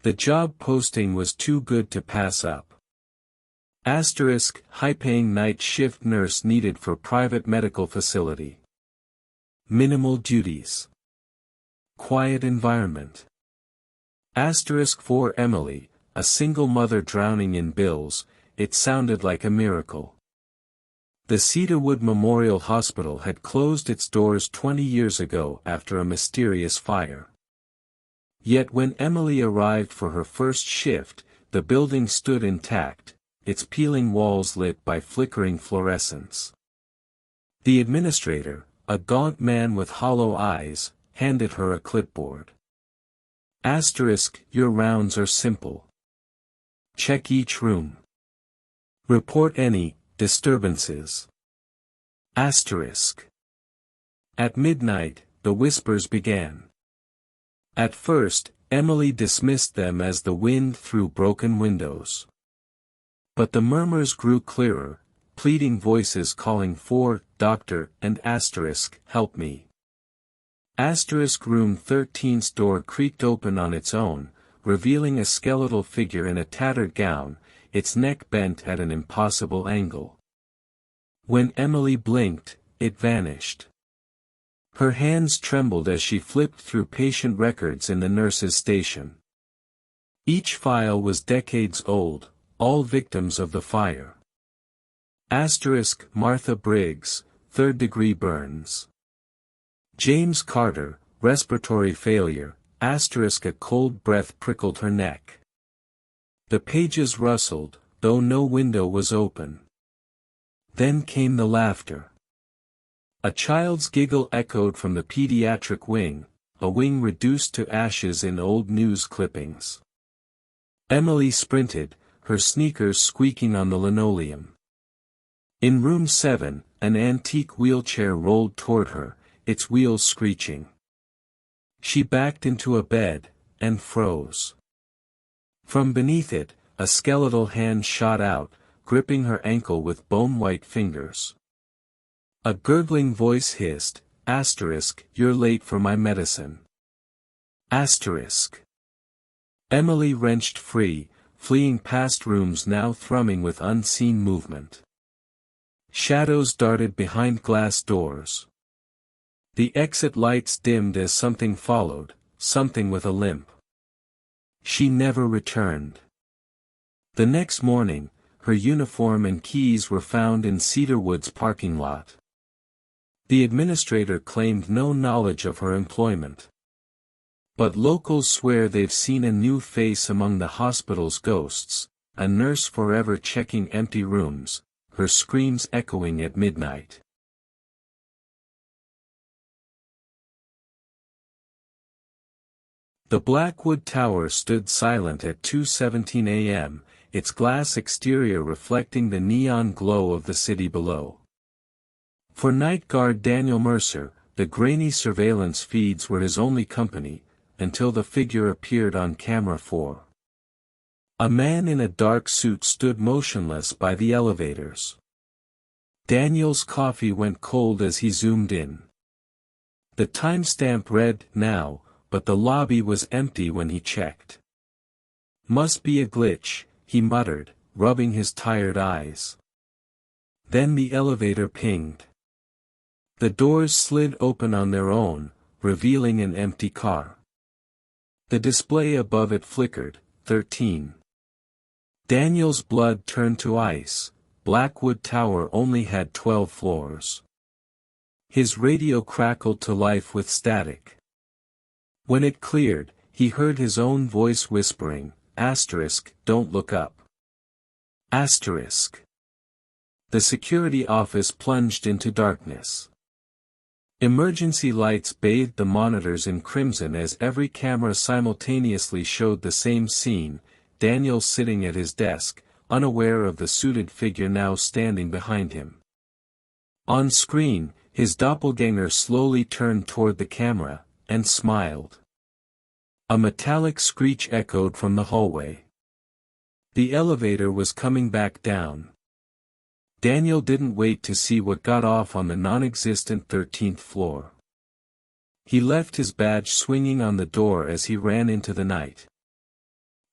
The job posting was too good to pass up. Asterisk, high-paying night shift nurse needed for private medical facility. Minimal duties. Quiet environment. Asterisk for Emily, a single mother drowning in bills, it sounded like a miracle. The Cedarwood Memorial Hospital had closed its doors 20 years ago after a mysterious fire. Yet when Emily arrived for her first shift, the building stood intact, its peeling walls lit by flickering fluorescence. The administrator, a gaunt man with hollow eyes, handed her a clipboard. Asterisk, your rounds are simple. Check each room. Report any disturbances. Asterisk. At midnight, the whispers began. At first, Emily dismissed them as the wind through broken windows. But the murmurs grew clearer, pleading voices calling for, "Doctor," and asterisk, "help me." Asterisk room 13's door creaked open on its own, revealing a skeletal figure in a tattered gown, its neck bent at an impossible angle. When Emily blinked, it vanished. Her hands trembled as she flipped through patient records in the nurse's station. Each file was decades old, all victims of the fire. Asterisk, Martha Briggs, third-degree burns. James Carter, respiratory failure, asterisk, a cold breath prickled her neck. The pages rustled, though no window was open. Then came the laughter. A child's giggle echoed from the pediatric wing, a wing reduced to ashes in old news clippings. Emily sprinted, her sneakers squeaking on the linoleum. In room 7, an antique wheelchair rolled toward her, its wheels screeching. She backed into a bed, and froze. From beneath it, a skeletal hand shot out, gripping her ankle with bone-white fingers. A gurgling voice hissed, asterisk, "You're late for my medicine." Asterisk. Emily wrenched free, fleeing past rooms now thrumming with unseen movement. Shadows darted behind glass doors. The exit lights dimmed as something followed, something with a limp. She never returned. The next morning, her uniform and keys were found in Cedarwood's parking lot. The administrator claimed no knowledge of her employment. But locals swear they've seen a new face among the hospital's ghosts, a nurse forever checking empty rooms, her screams echoing at midnight. The Blackwood Tower stood silent at 2:17 a.m., its glass exterior reflecting the neon glow of the city below. For night guard Daniel Mercer, the grainy surveillance feeds were his only company, until the figure appeared on camera 4. A man in a dark suit stood motionless by the elevators. Daniel's coffee went cold as he zoomed in. The timestamp read, "Now," but the lobby was empty when he checked. "Must be a glitch," he muttered, rubbing his tired eyes. Then the elevator pinged. The doors slid open on their own, revealing an empty car. The display above it flickered, 13. Daniel's blood turned to ice. Blackwood Tower only had 12 floors. His radio crackled to life with static. When it cleared, he heard his own voice whispering, asterisk, "Don't look up." Asterisk. The security office plunged into darkness. Emergency lights bathed the monitors in crimson as every camera simultaneously showed the same scene, Daniel sitting at his desk, unaware of the suited figure now standing behind him. On screen, his doppelganger slowly turned toward the camera, and smiled. A metallic screech echoed from the hallway. The elevator was coming back down. Daniel didn't wait to see what got off on the non-existent 13th floor. He left his badge swinging on the door as he ran into the night.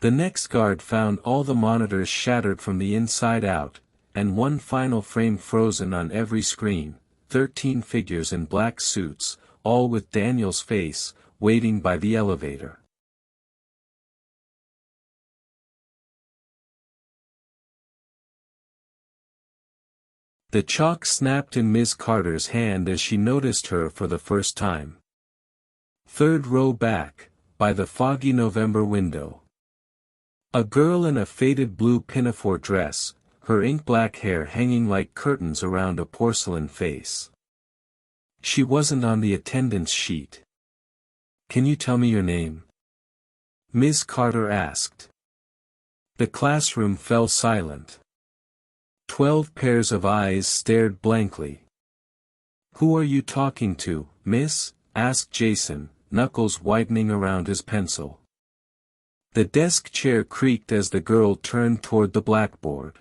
The next guard found all the monitors shattered from the inside out, and one final frame frozen on every screen, 13 figures in black suits, all with Daniel's face, waiting by the elevator. The chalk snapped in Miss Carter's hand as she noticed her for the first time. Third row back, by the foggy November window. A girl in a faded blue pinafore dress, her ink-black hair hanging like curtains around a porcelain face. She wasn't on the attendance sheet. "Can you tell me your name?" Miss Carter asked. The classroom fell silent. 12 pairs of eyes stared blankly. "Who are you talking to, miss?" asked Jason, knuckles whitening around his pencil. The desk chair creaked as the girl turned toward the blackboard.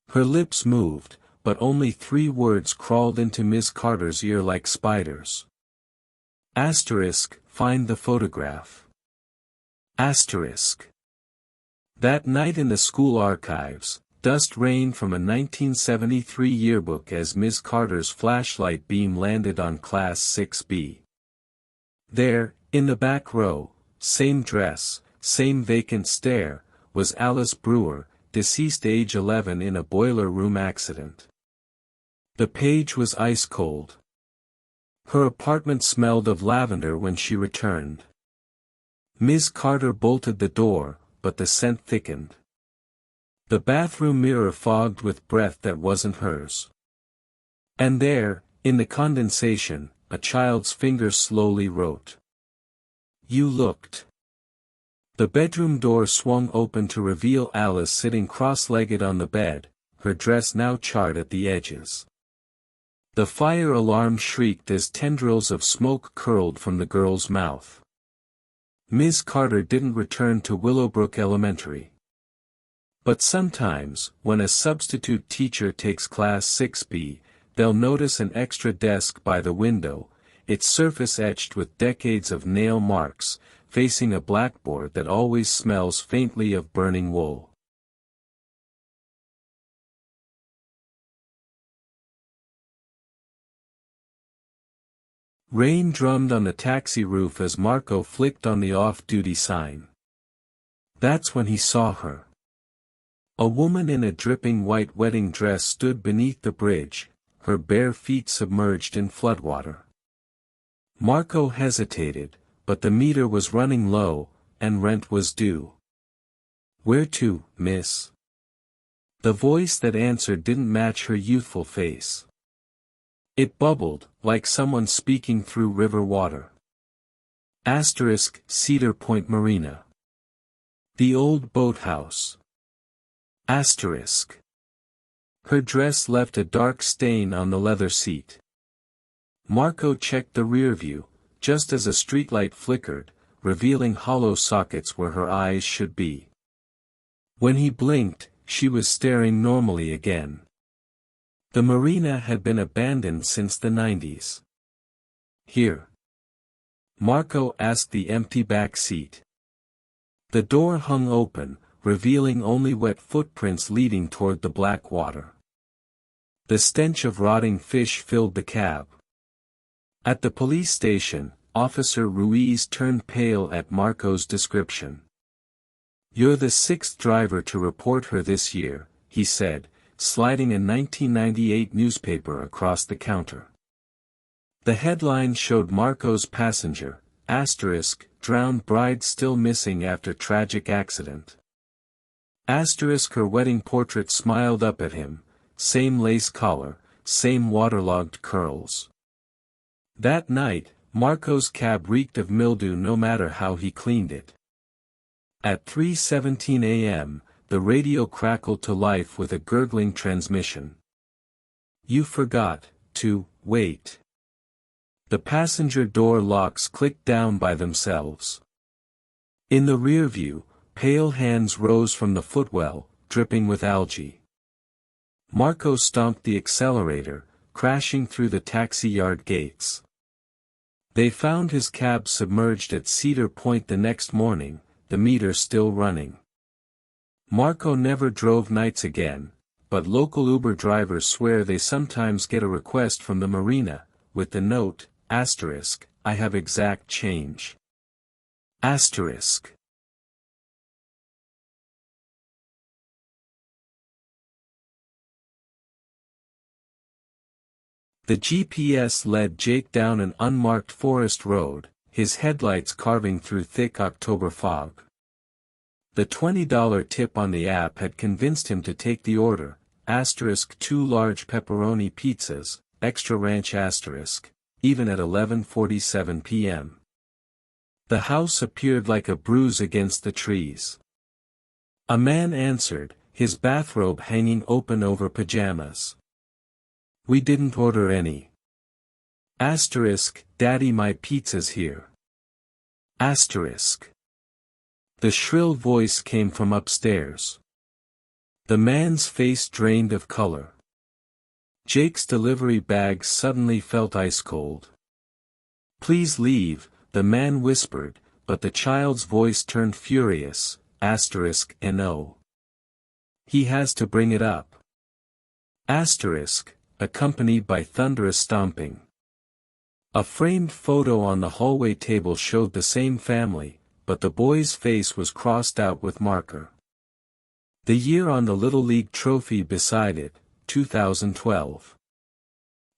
Her lips moved, but only 3 words crawled into Miss Carter's ear like spiders. Asterisk, find the photograph. Asterisk. That night in the school archives, dust rained from a 1973 yearbook as Miss Carter's flashlight beam landed on Class 6B. There, in the back row, same dress, same vacant stare, was Alice Brewer, deceased age 11 in a boiler room accident. The page was ice cold. Her apartment smelled of lavender when she returned. Miss Carter bolted the door, but the scent thickened. The bathroom mirror fogged with breath that wasn't hers. And there, in the condensation, a child's finger slowly wrote. "You looked." The bedroom door swung open to reveal Alice sitting cross-legged on the bed, her dress now charred at the edges. The fire alarm shrieked as tendrils of smoke curled from the girl's mouth. Miss Carter didn't return to Willowbrook Elementary. But sometimes, when a substitute teacher takes Class 6B, they'll notice an extra desk by the window, its surface etched with decades of nail marks, facing a blackboard that always smells faintly of burning wool. Rain drummed on the taxi roof as Marco flicked on the off-duty sign. That's when he saw her. A woman in a dripping white wedding dress stood beneath the bridge, her bare feet submerged in floodwater. Marco hesitated, but the meter was running low, and rent was due. "Where to, miss?" The voice that answered didn't match her youthful face. It bubbled, like someone speaking through river water. Asterisk, Cedar Point Marina. The old boathouse. Asterisk. Her dress left a dark stain on the leather seat. Marco checked the rear view, just as a streetlight flickered, revealing hollow sockets where her eyes should be. When he blinked, she was staring normally again. The marina had been abandoned since the 90s. "Here?" Marco asked the empty back seat. The door hung open, revealing only wet footprints leading toward the black water. The stench of rotting fish filled the cab. At the police station, Officer Ruiz turned pale at Marco's description. "You're the 6th driver to report her this year," he said, sliding a 1998 newspaper across the counter. The headline showed Marco's passenger, asterisk, drowned bride still missing after tragic accident. Asterisk, her wedding portrait smiled up at him, same lace collar, same waterlogged curls. That night, Marco's cab reeked of mildew no matter how he cleaned it. At 3:17 a.m., the radio crackled to life with a gurgling transmission. "You forgot to wait." The passenger door locks clicked down by themselves. In the rear view, pale hands rose from the footwell, dripping with algae. Marco stomped the accelerator, crashing through the taxi yard gates. They found his cab submerged at Cedar Point the next morning, the meter still running. Marco never drove nights again, but local Uber drivers swear they sometimes get a request from the marina, with the note, asterisk, I have exact change. Asterisk. The GPS led Jake down an unmarked forest road, his headlights carving through thick October fog. The $20 tip on the app had convinced him to take the order, asterisk 2 large pepperoni pizzas, extra ranch asterisk, even at 11:47 p.m. The house appeared like a bruise against the trees. A man answered, his bathrobe hanging open over pajamas. We didn't order any. Asterisk, Daddy, my pizza's here. Asterisk. The shrill voice came from upstairs. The man's face drained of color. Jake's delivery bag suddenly felt ice cold. Please leave, the man whispered, but the child's voice turned furious, asterisk no. He has to bring it up. Asterisk, accompanied by thunderous stomping. A framed photo on the hallway table showed the same family, but the boy's face was crossed out with marker. The year on the Little League trophy beside it, 2012.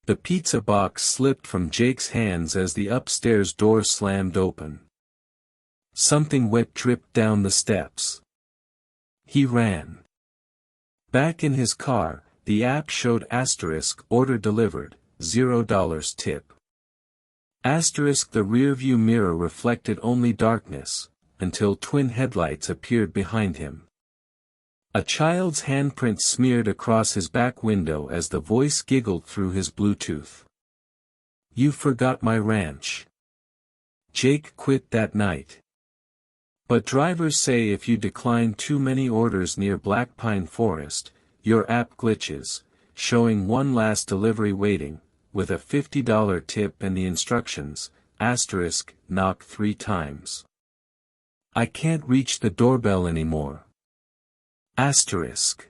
The pizza box slipped from Jake's hands as the upstairs door slammed open. Something wet dripped down the steps. He ran. Back in his car, the app showed asterisk order delivered, $0 tip. Asterisk the rearview mirror reflected only darkness, until twin headlights appeared behind him. A child's handprint smeared across his back window as the voice giggled through his Bluetooth. You forgot my ranch. Jake quit that night. But drivers say if you decline too many orders near Black Pine Forest, your app glitches, showing one last delivery waiting, with a $50 tip and the instructions, asterisk, knock 3 times. I can't reach the doorbell anymore. Asterisk.